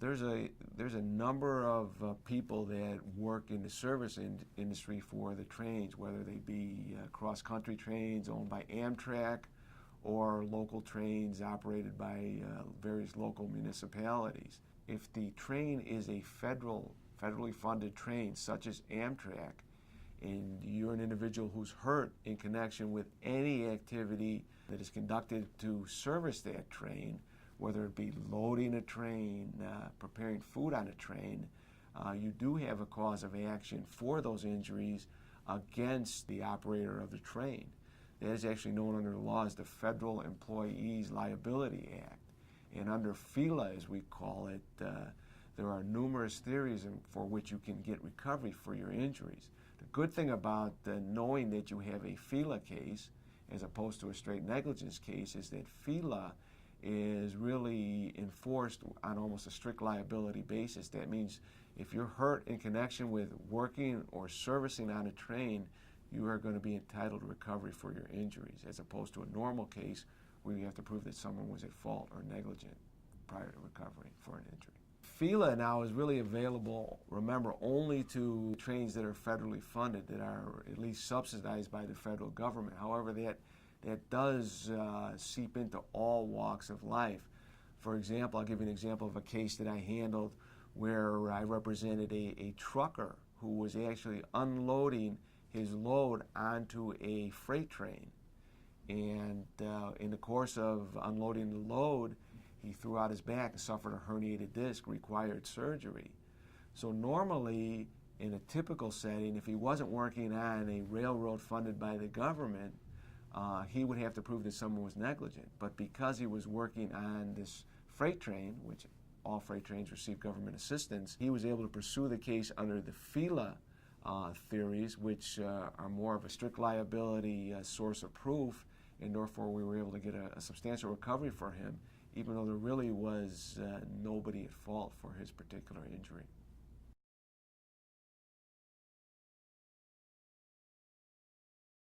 There's a number of people that work in the service industry for the trains, whether they be cross-country trains owned by Amtrak or local trains operated by various local municipalities. If the train is a federally funded train, such as Amtrak, and you're an individual who's hurt in connection with any activity that is conducted to service that train, whether it be loading a train, preparing food on a train, you do have a cause of action for those injuries against the operator of the train. That is actually known under the law as the Federal Employees Liability Act. And under FELA, as we call it, there are numerous theories for which you can get recovery for your injuries. The good thing about knowing that you have a FELA case as opposed to a straight negligence case is that FELA is really enforced on almost a strict liability basis. That means if you're hurt in connection with working or servicing on a train, you are going to be entitled to recovery for your injuries, as opposed to a normal case where you have to prove that someone was at fault or negligent prior to recovery for an injury. FELA now is really available, remember, only to trains that are federally funded, that are at least subsidized by the federal government. However, that does seep into all walks of life. For example, I'll give you an example of a case that I handled where I represented a trucker who was actually unloading his load onto a freight train. And in the course of unloading the load, he threw out his back and suffered a herniated disc, required surgery. So normally, in a typical setting, if he wasn't working on a railroad funded by the government, he would have to prove that someone was negligent. But because he was working on this freight train, which all freight trains receive government assistance, he was able to pursue the case under the FELA theories, which are more of a strict liability source of proof, and therefore we were able to get a substantial recovery for him, even though there really was nobody at fault for his particular injury.